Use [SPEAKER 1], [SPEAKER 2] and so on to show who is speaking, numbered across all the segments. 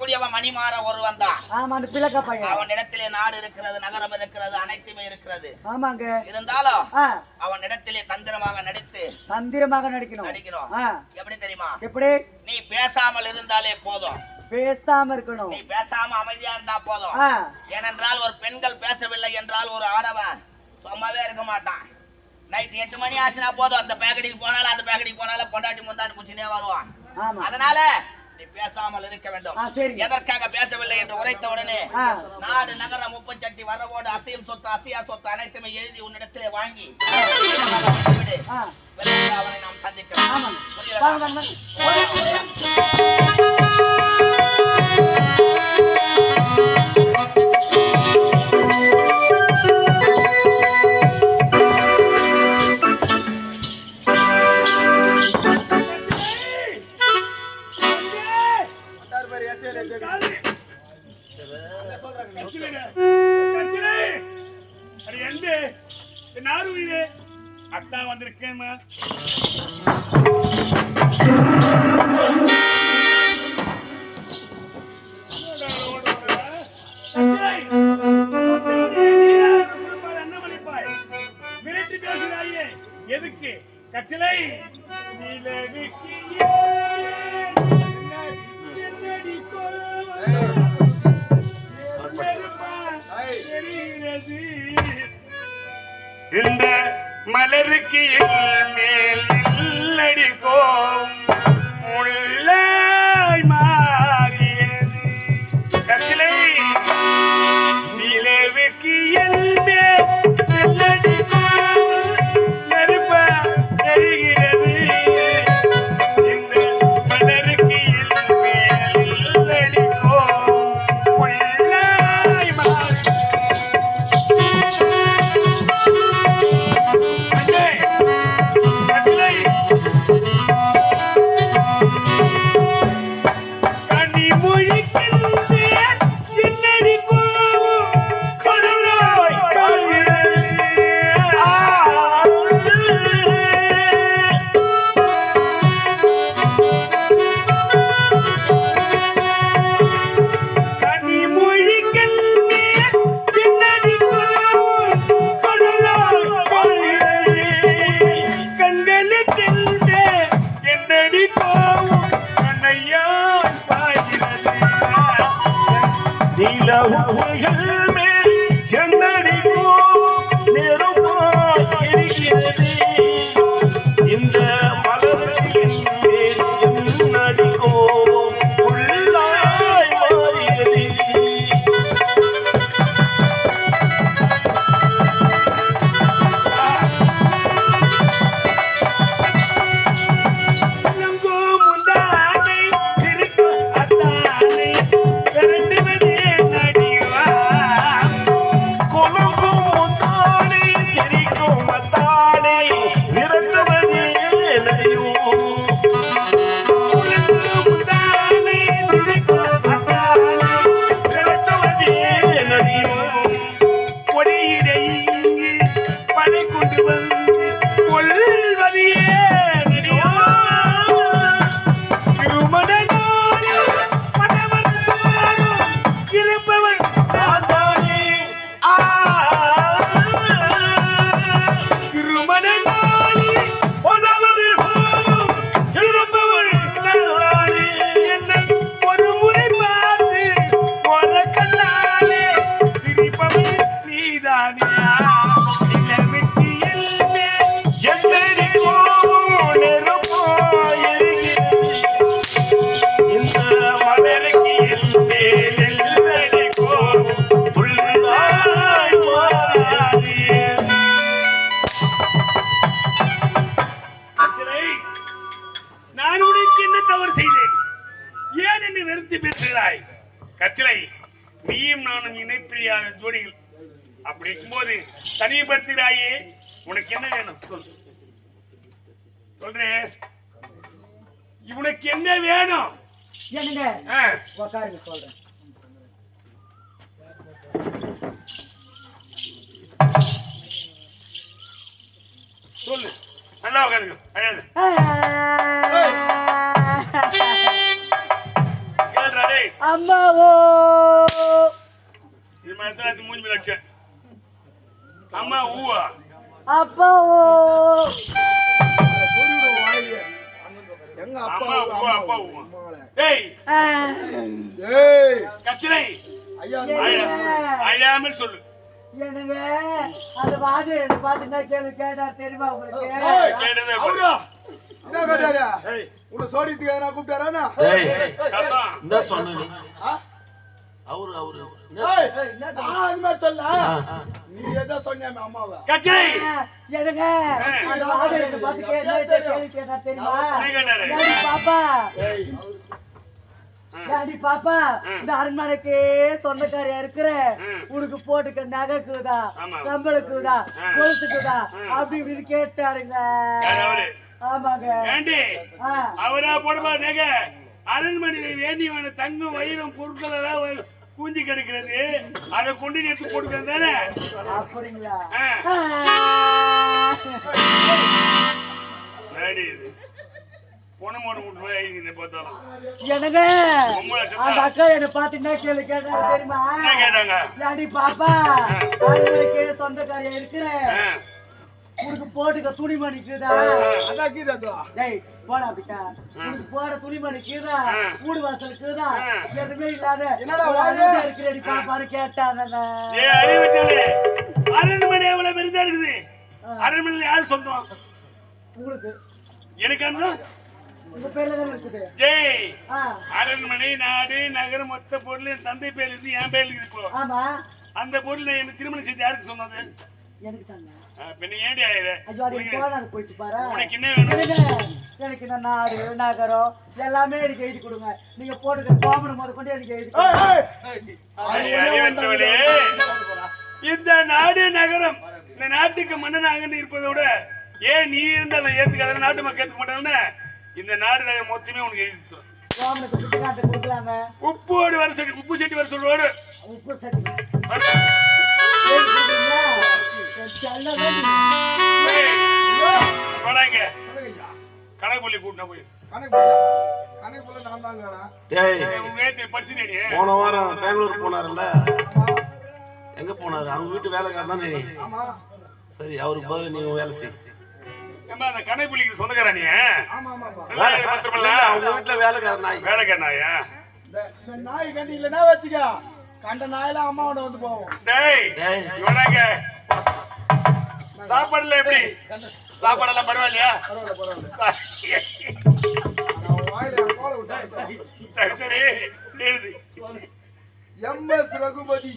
[SPEAKER 1] இருக்கக்கூடியவன் மணிமாற ஒருவன் தான்.
[SPEAKER 2] ஆமா, அந்த பிளக்க பையன்.
[SPEAKER 1] அவனிடத்திலே நாடு இருக்கிறது, நகரம் இருக்கிறது, அனைத்துமே இருக்கிறது.
[SPEAKER 2] ஆமாங்க.
[SPEAKER 1] இருந்தாலும் அவனிடத்திலே தந்திரமாக நடிக்கணும். எப்படி தெரியுமா? எப்படி? நீ பேசாமல் இருந்தாலே போதும்.
[SPEAKER 2] பேசாம இருக்கணும்.
[SPEAKER 1] நீ பேசாம அமைதியா இருந்தா போதும். ஏனென்றால் ஒரு பெண்கள் பேசவில்லை என்றால் ஒரு ஆடவன் சும்மாவே இருக்க மாட்டான். நைட் 8 மணி ஆச்சுனா போதும், அந்த பேக்கடிக்கு போனாலும் பொண்டாட்டி முந்தாண்டு குச்சினே வருவான். அதனால நீ பேசாமல் இருக்க வேண்டும். எதற்காக பேசவில்லை என்று உரைத்த உடனே நாடு நகரம் முப்பச்சட்டி வரவோடு அசையும் சொத்து அசையா சொத்து அனைத்துமே எழுதி உன்னிடத்திலே வாங்கி அவனை நாம் சந்திக்கலாம்.
[SPEAKER 3] அத்தா வந்திருக்கேன். மிரட்டி பேசுறாயே எதுக்கு? கச்சலை இந்த மலருக்கு மேல் இல்லடிப்போம் உள்ளாய் மாறியது கசிலை நிலவுக்கு மேல் இல்லடிப்போம் நெருப்ப எரிகிறது. இந்த மலருக்கு மேல் இல்லடிப்போம் உள்ளாய் மாறி கச்சலை நீயும் நானும் இணைப்பிரியாத ஜோடிகள். அப்படி இருக்கும்போது தனிமைப்படுத்துகிறாயே, உனக்கு என்ன வேணும் சொல்றேன். இவனுக்கு என்ன வேணும்?
[SPEAKER 2] என்னங்க உட்காருங்க சொல்றேன்.
[SPEAKER 3] சொல்லு, நல்லா உட்காருங்க. கேள்றா டேய்.
[SPEAKER 2] அம்மாவோ
[SPEAKER 3] இது மாதிரி தான் மூஞ்சி மேல வச்சேன். அம்மா ஊவா
[SPEAKER 2] அப்பாவோ
[SPEAKER 4] எங்க
[SPEAKER 3] அம்மா
[SPEAKER 4] அப்பா
[SPEAKER 3] ஊவா அப்பா ஊவா. ஏய்
[SPEAKER 4] ஏய்
[SPEAKER 3] கச்சனை
[SPEAKER 4] ஐயா
[SPEAKER 3] அழாமல் சொல்லு.
[SPEAKER 2] என்னங்க அந்த வாதி என்ன பார்த்து நான் கேட்டா தெரியுமா உங்களுக்கு
[SPEAKER 3] கேட்டதே
[SPEAKER 4] அவரா என்ன கேட்டாரா உன்னை சோடிட்டுக்கு எதனா கூப்பிட்டாரானா
[SPEAKER 3] கசம்
[SPEAKER 5] என்ன சொன்ன நீ
[SPEAKER 4] ஆ?
[SPEAKER 5] அவரு
[SPEAKER 4] ஏய், நான் அது மாதிரி சொல்ல நீ எதா சொன்னியா அம்மாவை
[SPEAKER 3] கச்சனை
[SPEAKER 2] என்னங்க அந்த வாதி என்ன பார்த்து கேட்டா தெரியுமா
[SPEAKER 3] என்ன கேட்டாரு?
[SPEAKER 2] டாடி பாப்பா
[SPEAKER 4] ஏய்
[SPEAKER 2] டாடி பாப்பா இந்த அரண்மனைக்கு சொந்தக்காரியா இருக்கிற உனக்கு போட்டுக்க நகைக்குதா
[SPEAKER 3] ஆமா.
[SPEAKER 2] கம்பளுக்குதா கொலுசுக்குதா அப்படி இப்படின்னு கேட்டாருங்க
[SPEAKER 3] யார் அவரு?
[SPEAKER 2] ஆமாங்க
[SPEAKER 3] ஏண்டி
[SPEAKER 2] ஆ,
[SPEAKER 3] அவரா போடுமா நகை அரண்மனையில வேண்டியவன தங்கம் வயிறும் பொருட்கள் எல்லாம் கூஞ்சி கிடக்கிறது அதை கொண்டு எடுத்து கொடுக்கறது தானே.
[SPEAKER 2] அப்படிங்களா
[SPEAKER 3] ஆ.
[SPEAKER 2] ஆ.
[SPEAKER 3] நாடி இது பொணமோட விட்டு போய் பார்த்தாலும்
[SPEAKER 2] என்னங்க
[SPEAKER 3] உங்களை
[SPEAKER 2] அந்த அக்கா என்ன பார்த்து என்ன கேள்வி கேட்டாங்க தெரியுமா
[SPEAKER 3] என்ன கேட்டாங்க?
[SPEAKER 2] டாடி பாப்பா அரண்மனைக்கு சொந்தக்காரியா இருக்கிற
[SPEAKER 3] ஆ.
[SPEAKER 2] உனக்கு போட்டுக்க துணிமணிக்குதா
[SPEAKER 4] அதான் கீதா
[SPEAKER 2] டேய் போடா அப்படிக்கா உனக்கு போட துணிமணிக்குதா கூடு வாசலுக்குதா எதுவுமே இல்லாத
[SPEAKER 4] என்னடா
[SPEAKER 2] ஒரு
[SPEAKER 4] வாய்?
[SPEAKER 2] அழுதா இருக்கிறேடி பாப்பான்னு கேட்டாங்க
[SPEAKER 3] ஏ அறிவிட்டாலே அரண்மனை எவ்வளவு பெருசா இருக்குது. அரண்மனையில யாரு சொந்தம்?
[SPEAKER 2] உங்களுக்கு
[SPEAKER 3] எனக்கு அந்த
[SPEAKER 2] உங்க பேர்ல தானே இருக்குது
[SPEAKER 3] ஜெய்
[SPEAKER 2] ஆ,
[SPEAKER 3] அரண்மனை நாடு நகரம் மொத்த பொருள் என் தந்தை பேர் இருந்து என் பேர் இருக்குது. இப்போ
[SPEAKER 2] ஆமா
[SPEAKER 3] அந்த பொருள் எனக்கு திருமணம் செய்து யாருக்கு சொன்னது?
[SPEAKER 2] எனக்கு தாங்க
[SPEAKER 3] பின்ன ஏண்டி ஆயிரு?
[SPEAKER 2] ஐயோ அது போனாது போயிடுச்சு பாரு
[SPEAKER 3] உனக்கு என்ன வேணும்?
[SPEAKER 2] எனக்கு இந்த நாடு நகரம் எல்லாமே எனக்கு எழுதி கொடுங்க நீங்க போட்டுக்க கோமணம் முத கொண்டு எனக்கு எழுதி
[SPEAKER 3] அறிவற்றவளே, இந்த நாடு நகரம் இந்த நாட்டுக்கு மன்னனாக இருப்பதை விட ஏன் நீ இருந்தா நான் ஏத்துக்காத நாட்டு மக்கள் ஏத்துக்க மாட்டாங்கன்னு இந்த நாடு நகரம் மொத்தமே உனக்கு எழுதி தரும்.
[SPEAKER 2] கோமணத்தை குட்டிக்காட்ட கொடுக்கலாங்க
[SPEAKER 3] உப்போடு வர சொல்லி உப்பு சட்டி வர சொல்லுவாரு.
[SPEAKER 2] உப்பு சட்டி
[SPEAKER 3] வராங்க கணக்கு கூட்டினா போய்
[SPEAKER 4] கணக்கு போல நான் தாங்க
[SPEAKER 5] டேய்
[SPEAKER 3] பரிசு நேடி
[SPEAKER 5] போன வாரம் பெங்களூர் போனாருல்ல எங்க போனாரு? அவங்க வீட்டு வேலைக்காரர் தானே நீ?
[SPEAKER 4] ஆமா
[SPEAKER 5] சரி அவருக்கு பதில் நீங்க வேலை செய்.
[SPEAKER 3] ஏம்மா அந்த கணக்குலிக்கு சொந்தக்காரா நீ?
[SPEAKER 4] ஆமா ஆமாப்பா
[SPEAKER 3] பத்திரமில்ல
[SPEAKER 5] அவங்க வீட்டுல வேலைக்காரர் நாய்.
[SPEAKER 3] வேலைக்கார நாயா?
[SPEAKER 4] இந்த நாய் கண்டி இல்லைன்னா வச்சுக்க கண்ட நாயெல்லாம் அம்மாவோட வந்து போவோம்
[SPEAKER 3] டேய்
[SPEAKER 5] டேய்
[SPEAKER 3] இவனாங்க சாப்பாடுல எப்படி? சாப்பாடெல்லாம் பரவாயில்லையா?
[SPEAKER 4] பரவாயில்ல பரவாயில்ல
[SPEAKER 3] சரி
[SPEAKER 4] நான் வாயில கோல விட்டேன்
[SPEAKER 3] சரி எழுது.
[SPEAKER 4] எம்எஸ் ரகுபதி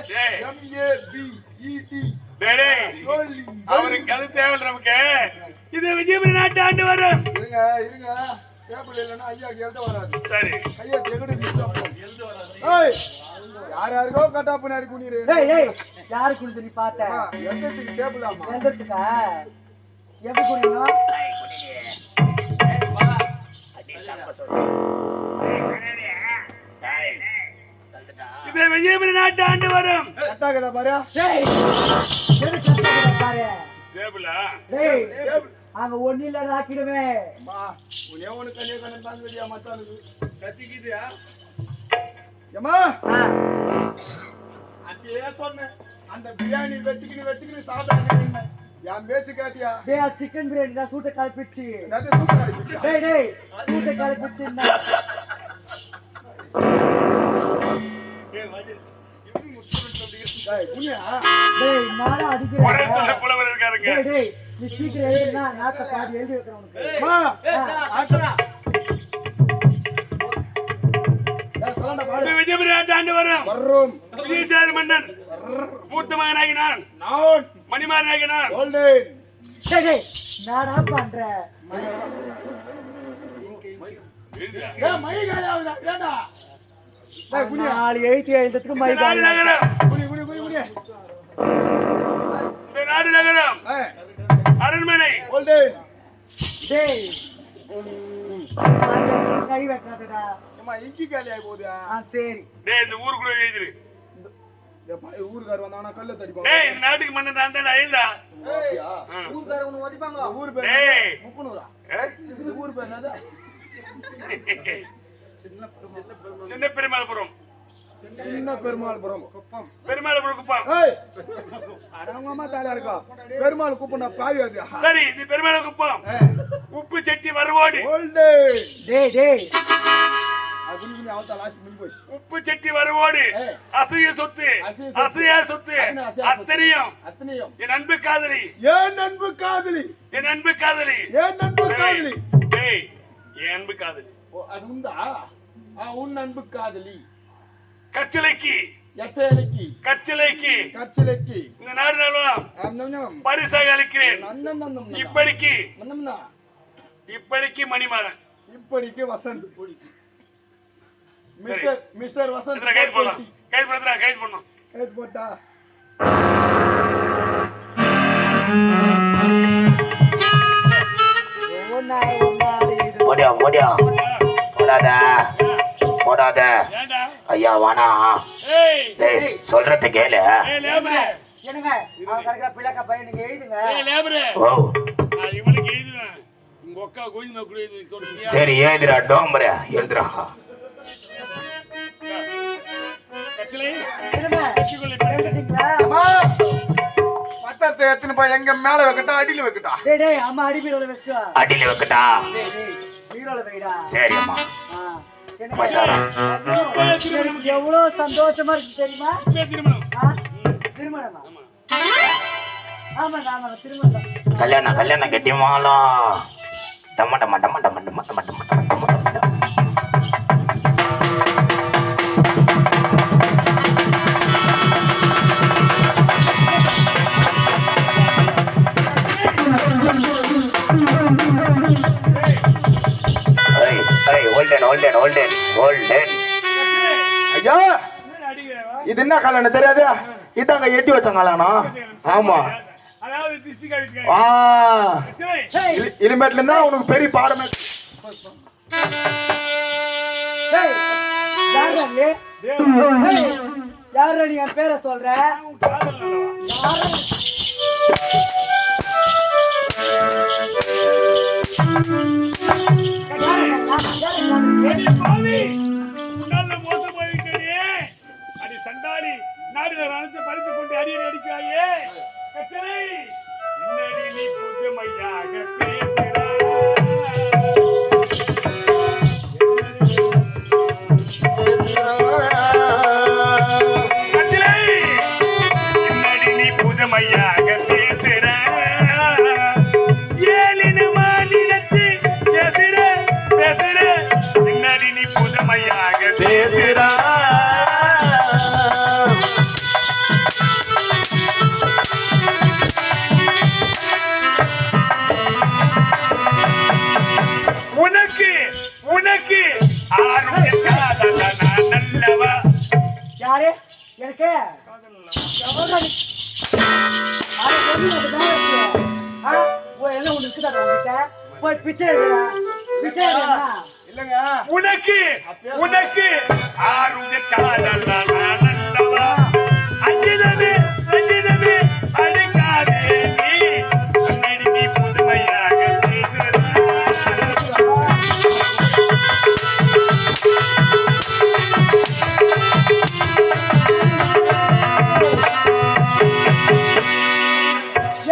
[SPEAKER 3] டேய்
[SPEAKER 4] MABED
[SPEAKER 3] டேய்
[SPEAKER 4] சொல்லி
[SPEAKER 3] அவருக்கு அது தேவையில்ல நமக்கு. இது விஜயபுரி நாட்டு ஆண்டு வரும்.
[SPEAKER 4] இருங்க இருங்க டேபிள் இல்லைன்னா ஐயா எழுத வராது
[SPEAKER 3] சரி
[SPEAKER 4] ஐயா தெகடு எழுத வராது ஏய் யார் யாருக்கோ கட்டா பின்னாடி குனிரு
[SPEAKER 2] டேய் டேய் யாரு குடிச்சு நீ பார்த்த
[SPEAKER 4] எந்தத்துக்கு டேபிள் ஆமா
[SPEAKER 2] எந்தத்துக்கா எப்படி குடிக்கணும்
[SPEAKER 3] இது விஜயபுரி நாட்டு ஆண்டு வரும்.
[SPEAKER 4] கட்டாக்குதா பாரு
[SPEAKER 2] டேய் எது கஷ்டப்பட பாரு
[SPEAKER 3] டேபிளா?
[SPEAKER 2] டேய் அங்க ஒண்ணு இல்ல ஆக்கிடுவேன்
[SPEAKER 4] அம்மா உனே ஒண்ணு கல்லே கண்ணன் தான் வெளியா மத்தானுக்கு கத்திக்குதியா ஏமா அப்படியே சொன்னேன் அந்த பிரியாணி வச்சுக்கிட்டு சாப்பிட்டு என் பேச்சு காட்டியா
[SPEAKER 2] டேய் சிக்கன் பிரியாணி தான் சூட்ட கலப்பிச்சு
[SPEAKER 4] என்னது சூப்பர் ஆயிடுச்சு
[SPEAKER 2] டேய் டேய் சூட்ட கலப்பிச்சுன்னா
[SPEAKER 4] டேய் புண்ணியா
[SPEAKER 2] டேய் நானா
[SPEAKER 3] ஒரே
[SPEAKER 2] அடிக்கிறேன்
[SPEAKER 3] சொல்ல புலவர் இருக்காருங்க.
[SPEAKER 2] டேய் டேய் நீ சீக்கிரம் எழுதுனா நாக்க பாதி எழுதி வைக்கிறேன் உனக்கு
[SPEAKER 4] அம்மா ஆட்டடா டேய் சொல்லடா பாரு
[SPEAKER 3] இது விஜயபுரி நாட்டு ஆண்டு வரும்.
[SPEAKER 4] வர்றோம்
[SPEAKER 3] விஜயசாரி மன்னன் மூத்த மகனாகி நான்
[SPEAKER 4] நான்
[SPEAKER 3] மணிமாறனாகி நான்
[SPEAKER 4] கோல்டன்
[SPEAKER 2] டேய் டேய் நானா பண்ற
[SPEAKER 3] எழுதுடா.
[SPEAKER 4] டேய் மைகாயாவுடா ஏடா டேய் புண்ணியா
[SPEAKER 2] நாலு எழுத்துக்கு
[SPEAKER 3] இந்த நாடு
[SPEAKER 2] மைதான
[SPEAKER 3] நகரம்
[SPEAKER 4] புண்ணியா
[SPEAKER 3] இந்த நாடு நகரம்
[SPEAKER 4] ஏய்
[SPEAKER 3] அரண்மனை
[SPEAKER 4] கோல்டன்
[SPEAKER 2] டேய் கை வைக்காதடா
[SPEAKER 4] அம்மா இஞ்சி காலி ஆயி போகுதா
[SPEAKER 2] சரி
[SPEAKER 3] டேய் இந்த ஊருக்குள்ள எழுதிரு.
[SPEAKER 4] ஊருக்கார் வந்தாங்கன்னா கல்ல தடிப்பாங்க
[SPEAKER 3] டேய் இந்த நாட்டுக்கு மன்னன் நான் தான் எழுதா.
[SPEAKER 4] ஊருக்கார ஒண்ணு ஓடிப்பாங்க ஊர் பேர்
[SPEAKER 3] டேய்
[SPEAKER 4] முக்குனூரா
[SPEAKER 3] ஏ?
[SPEAKER 4] ஊர் பேர் என்னது
[SPEAKER 3] சின்ன பெருமாள்புரம்
[SPEAKER 4] சின்ன பெருமாள்புரம் குப்பம்.
[SPEAKER 3] பெருமாள்புரம் குப்பம்.
[SPEAKER 4] ஏய், அடங்கம்மா தாலியா இருக்கா பெருமாள் குப்பம் நான் பாவி அது.
[SPEAKER 3] சரி இது பெருமாள் குப்பம். உப்பு செட்டி வரவோடு.
[SPEAKER 4] ஓல்டு
[SPEAKER 2] டேய் டேய்
[SPEAKER 4] அதுன்னு சொல்லி அவன் லாஸ்ட் மினி போச்சு.
[SPEAKER 3] உப்பு செட்டி வரவோடு. அசைய சொத்து அசையா சொத்து அத்தனையும்
[SPEAKER 4] அத்தனையும்
[SPEAKER 3] என் அன்பு காதலி
[SPEAKER 4] ஏன் அன்பு காதலி
[SPEAKER 3] என் அன்பு காதலி
[SPEAKER 4] ஏன் அன்பு காதலி
[SPEAKER 3] ஏய் என் அன்பு காதலி.
[SPEAKER 4] ஓ அது உண்டா? உன் அன்பு காதலி
[SPEAKER 3] கச்சலைக்கு
[SPEAKER 4] எச்சலைக்கு
[SPEAKER 3] கச்சலைக்கு
[SPEAKER 4] கச்சலைக்கு
[SPEAKER 3] இந்த நாடு நலம்
[SPEAKER 4] அண்ணம்
[SPEAKER 3] பரிசாக அளிக்கிறேன்.
[SPEAKER 4] அண்ணம்
[SPEAKER 3] இப்படிக்கு
[SPEAKER 4] அண்ணம்னா
[SPEAKER 3] இப்படிக்கு மணிமாறன்.
[SPEAKER 4] இப்படிக்கு வசந்த் மிஸ்டர் வசந்த்
[SPEAKER 3] கைது பண்ணலாம். கைது பண்ணுறா கைது பண்ணணும்.
[SPEAKER 4] கைது போட்டா
[SPEAKER 1] ஓடியா ஓடியா போடாத போடாத
[SPEAKER 3] ஏண்டா
[SPEAKER 1] ஐயா வானா
[SPEAKER 3] ஏய்
[SPEAKER 1] டேய் சொல்றத கேளு
[SPEAKER 3] ஏய் லேபரே
[SPEAKER 2] என்னங்க அவன் கடைக்குற பிள்ளைக்க பையன் நீங்க எழுதுங்க.
[SPEAKER 3] ஏய் லேபரே
[SPEAKER 1] ஓ
[SPEAKER 3] நான் இவனுக்கு எழுதுவேன். உங்க அக்கா கோயிந்த கூட எழுதி சொல்றியா?
[SPEAKER 1] சரி எழுதுடா டோம்பரே எழுதுடா.
[SPEAKER 3] கச்சலை
[SPEAKER 2] என்னங்க
[SPEAKER 3] கச்சிக்கொள்ளி பேசு.
[SPEAKER 2] எழுதிட்டீங்களா?
[SPEAKER 4] அம்மா பத்தத்தை எத்தனை போய் எங்க மேல வைக்கட்டா அடியில வைக்கட்டா?
[SPEAKER 2] டேய் டேய் அம்மா அடி பீரோல வெச்சிட்டு வா.
[SPEAKER 1] அடியில வைக்கட்டா.
[SPEAKER 2] டேய் டேய் பீரோல வைடா.
[SPEAKER 1] சரி அம்மா
[SPEAKER 2] எனக்கு எவ்வளவு சந்தோஷமா இருக்கு தெரியுமா?
[SPEAKER 3] திருமணம்
[SPEAKER 2] திருமணமா? ஆமாங்க ஆமாங்க திருமணம்.
[SPEAKER 1] கல்யாணம் கல்யாணம் கட்டிமாலாம் டம்ம டம்ம டம்ம டம்ம டம்ம டம்ம டம்ம டம்ம டம்ம.
[SPEAKER 4] ஐயா இது என்ன கல்யாணம் தெரியாது? இதாங்க எட்டி வச்ச கல்யாணம். ஆமா
[SPEAKER 3] அதாவது திஷ்டி காவிச்சு.
[SPEAKER 4] இனிமேட்ல இருந்தா உனக்கு பெரிய பாடமே.
[SPEAKER 2] டேய் யாரா நீ? டேய் யாரா நீ என் பேரை சொல்ற?
[SPEAKER 3] சண்டாளி நாடுகள் அனைத்து பறித்துக் கொண்டு அடியடி அடிக்கிறாயே. கச்சனை இன்னடி நீ புதுமையாக பேசுகிறாய். கச்சனை இன்னடி நீ புதுமையாக பேசுகிறாய். ஏழின மாநிலத்து பேசுற இன்னடி நீ புதுமையாக பேசுகிறாய்.
[SPEAKER 2] யாரு எனக்கு என்ன ஒண்ணு இருக்குதா உங்ககிட்ட? போய் பிச்சை எடுடா. பிச்சை எடுடா.
[SPEAKER 4] இல்லங்க
[SPEAKER 3] உனக்கு உனக்கு ஆறும் காதல்லவா அஞ்சிதமே அஞ்சிதமே அடிக்காதே நீ அன்னடி நீ புதுமையாக பேசுகிறாய்.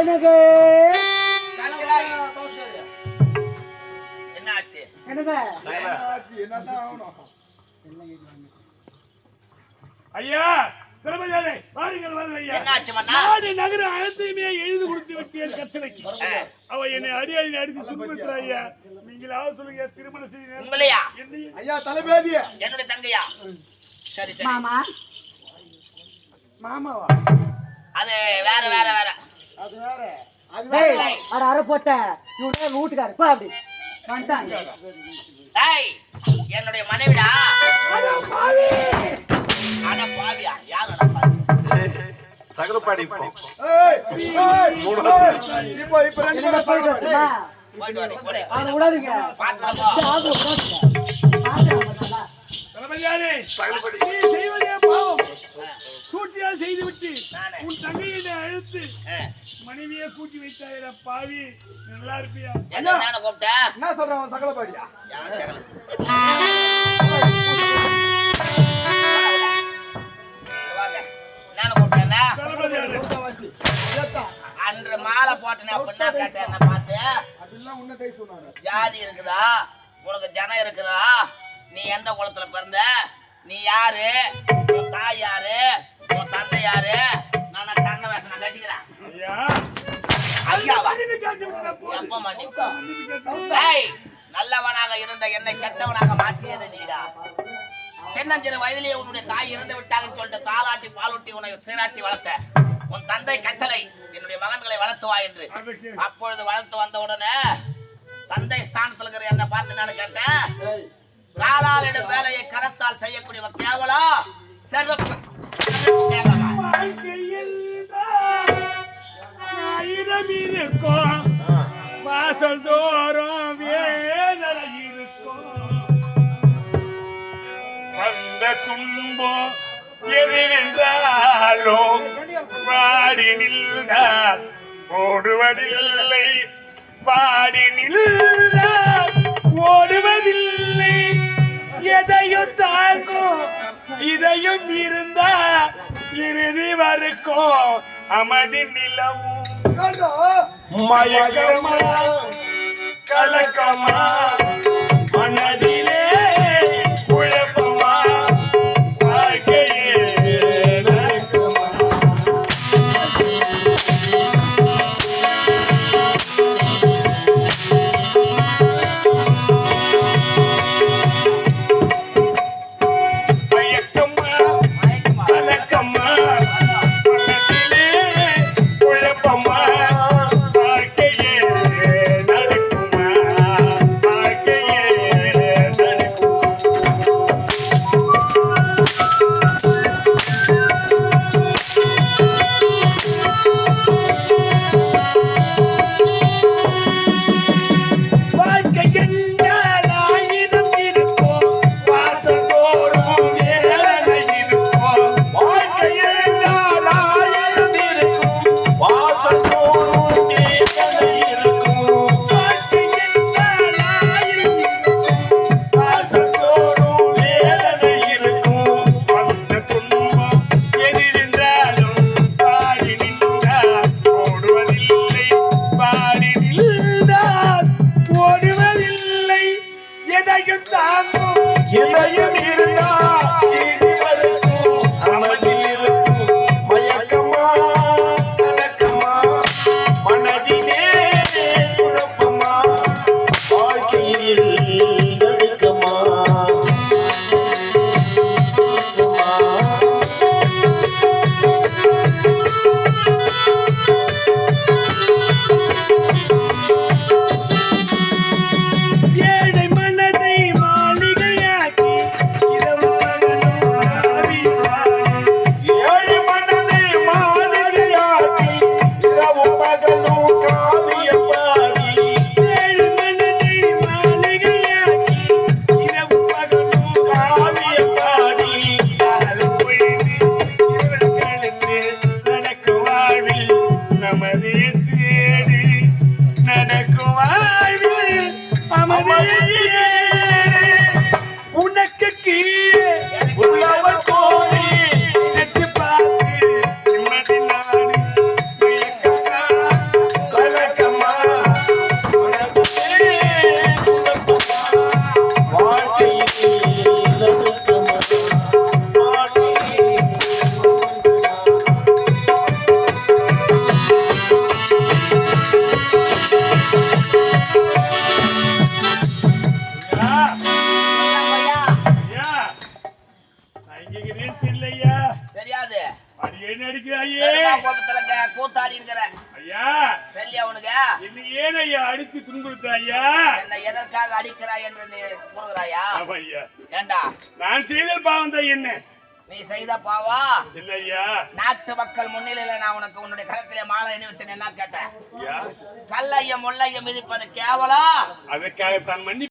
[SPEAKER 2] எனக்கு
[SPEAKER 1] என்ன ஆச்சு?
[SPEAKER 2] எனக்கு
[SPEAKER 4] என்னதான் ஆகணும்?
[SPEAKER 3] ஐயா திருமதியாரே வாருங்கள் வாருங்கள் ஐயா.
[SPEAKER 1] என்ன ஆச்சு மன்னா?
[SPEAKER 3] நாடு நகரம் அனைத்தையுமே எழுதி கொடுத்து விட்டேன் கச்சனைக்கு. அவ என்னை அடி அடி அடித்து துன்புறுத்துறா ஐயா. நீங்களாவது சொல்லுங்க திருமணம் செய்ய
[SPEAKER 1] உங்களையா?
[SPEAKER 4] ஐயா தலைபேதி
[SPEAKER 1] என்னுடைய தங்கையா? சரி சரி
[SPEAKER 2] மாமா
[SPEAKER 3] மாமாவா?
[SPEAKER 1] அது வேற வேற வேற.
[SPEAKER 4] அது வேற அது
[SPEAKER 2] டேய்
[SPEAKER 4] வேற.
[SPEAKER 2] அட அரை போட்ட இவனே வீட்டுக்காரு பா அப்படி வந்துட்டாங்க.
[SPEAKER 1] டேய் என்னுடைய மனைவிடா.
[SPEAKER 2] அட பாவி
[SPEAKER 1] அட பாவியா? யாரடா பாவி?
[SPEAKER 5] சகலப்பாடி
[SPEAKER 4] ஏய் இப்போ இப்போ ரெண்டு
[SPEAKER 2] என்ன
[SPEAKER 4] பேரும்
[SPEAKER 2] போயிட்டு
[SPEAKER 4] சொல்லுங்க.
[SPEAKER 2] வரட்டுமா?
[SPEAKER 1] போயிட்டு வரேன் போடு.
[SPEAKER 2] அவனை விடாதீங்க.
[SPEAKER 1] பாத்துட்டு போ.
[SPEAKER 2] ஆகுல போட்டுங்க. பாத்துங்க
[SPEAKER 3] திருமதியாரே
[SPEAKER 5] சகலப்பாடி
[SPEAKER 3] நீ செய்வதே பாவம். சூழ்ச்சியா செய்து விட்டு
[SPEAKER 1] நானே.
[SPEAKER 3] உன் தங்கையை அழுத்து
[SPEAKER 1] ஆ.
[SPEAKER 3] மனைவியை கூட்டி வைத்தாயிர பாவி நல்லா இருப்பியா?
[SPEAKER 1] என்ன நானே கூப்பிட்டேன்
[SPEAKER 4] என்ன சொல்றான் அவன் சகல பாடியா?
[SPEAKER 1] யார் சகல? வாங்க. நானே கூப்பிட்டேன்ல?
[SPEAKER 4] சௌதாவாசி. ஏத்தான்.
[SPEAKER 1] அன்று மாலை போட்டேனே அப்படின்னா கேட்டேன் என்ன பார்த்து
[SPEAKER 4] அதெல்லாம் உன்ன கை சொன்னாரு.
[SPEAKER 1] ஜாதி இருக்குதா உனக்கு ஜனம் இருக்குதா நீ எந்த குலத்துல பிறந்த நீ யாரு உன் தாய் யாரு உன் தந்தை யாரு நான் கண்ண வேஷம் நான் கட்டிக்கிறேன்
[SPEAKER 3] ஐயா
[SPEAKER 1] ஐயாவா
[SPEAKER 3] மன்னிப்பு கேட்டு விடுறா, போ.
[SPEAKER 1] எப்ப மன்னிப்பு டேய், நல்லவனாக இருந்த என்னை கெட்டவனாக மாற்றியது நீடா சின்னஞ்சிறு வயதிலேயே உன்னுடைய தாய் இறந்து விட்டாங்கன்னு சொல்லிட்டு தாளாட்டி பாலூட்டி உன்னை சீராட்டி வளர்த்த உன் தந்தை கட்டளை என்னுடைய மகன்களை வளர்த்து வா என்று
[SPEAKER 3] அதுக்கு
[SPEAKER 1] அப்பொழுது வளர்த்து வந்த உடனே தந்தை ஸ்தானத்துல இருக்கிற என்ன பார்த்து நான் கேட்டேன்
[SPEAKER 4] ஏய்,
[SPEAKER 3] வாழ்க்கையில் ஆயிரம் இருக்கும் வாசல் தோறும் வேதனை இருக்கும் வந்த துன்பம் எதுவென்றாலும் பாடி நின்றால் ஓடுவதில்லை பாடி நின்றால் ஓடுவதில்லை எதையும் தாங்கும் இதையும் இருந்தா இறுதி வரைக்கும் அமதி நிலவும் மயக்கமா கலக்கமா மனதிலே குழப்பமா வாழ்க்கையே நடக்குமா மயக்கமா கலக்கமா மனதிலே குழப்பமா வாழ்க்கையே நடக்குமா வாழ்க்கையே நடக்குமா வாழ்க்கை என்றால் ஆயிரம் இருக்கும் வாசல் தோறும் வேதனை இருக்கும் வாழ்க்கை என்றால் ஆயிரம் இருக்கும் வாசல் தோறும் வேதனை இருக்கும் வாழ்க்கை என்றால் ஆயிரம் இருக்கும் வாசல் தோறும் வேதனை இருக்கும் அந்த துன்பம் எதிரென்றாலும் பாடி நின்றால் ஓடுவதில்லை பாடி நின்றால் ஓடுவதில்லை எதையும் தாங்கும் எதையும் இருந்தா இது வரைக்கும் அமதில் இருக்கும் மயக்கமா கலக்கமா மனதிலே குழப்பமா வாழ்க்கையில் நடுக்கமா ஏழை மனதை மாளிகையாக்கி இரவு பகலும் ஆவியாடி. ஏழை மனதை மாளிகையாக்கி இரவு பகலும் காவியம் பாடி. ஏழை மனதை மாளிகையாக்கி இரவு பகலும் காவியம் பாடி. காலம் பொழுது இரவு கழித்து நடக்கும் வாழ்வில் நமது தேடி நடக்கும் வாழ்வில் அமதியே உனக்கு கீழே உள்ளவர் கோரி எட்டு பார்த்து நிம்மதி நாடு மயக்கமா கலக்கமா மனதிலே குழப்பமா வாழ்க்கையில் நடுக்கமா வாழ்க்கையில்
[SPEAKER 1] ஐயா,
[SPEAKER 3] ஐயா நான் இங்க இருக்கிறேன்னு தெரியலையா
[SPEAKER 1] தெரியாது
[SPEAKER 3] அது என்ன அடிக்கிறாயே
[SPEAKER 1] பெருமா கோபத்துல கூத்தாடி இருக்கிற
[SPEAKER 3] ஐயா
[SPEAKER 1] தெரியல உனக்கு
[SPEAKER 3] என்ன ஏன் ஐயா அடித்து துன்புறுத்த ஐயா
[SPEAKER 1] என்னை எதற்காக அடிக்கிறாய் என்று நீ கூறுகிறாயா
[SPEAKER 3] ஆமா ஐயா
[SPEAKER 1] ஏண்டா
[SPEAKER 3] நான் செய்த பாவம் தான் என்ன
[SPEAKER 1] நீ செய்த பாவா
[SPEAKER 3] இல்ல ஐயா
[SPEAKER 1] நாட்டு மக்கள் முன்னிலையில நான் உனக்கு உன்னுடைய கரத்திலே மாலை அணிவித்தேன் என்ன கேட்டேன்
[SPEAKER 3] ஐயா
[SPEAKER 1] கல்லையும் முள்ளையும் மிதிப்பது கேவலம்
[SPEAKER 3] அதற்காக தான் மன்னி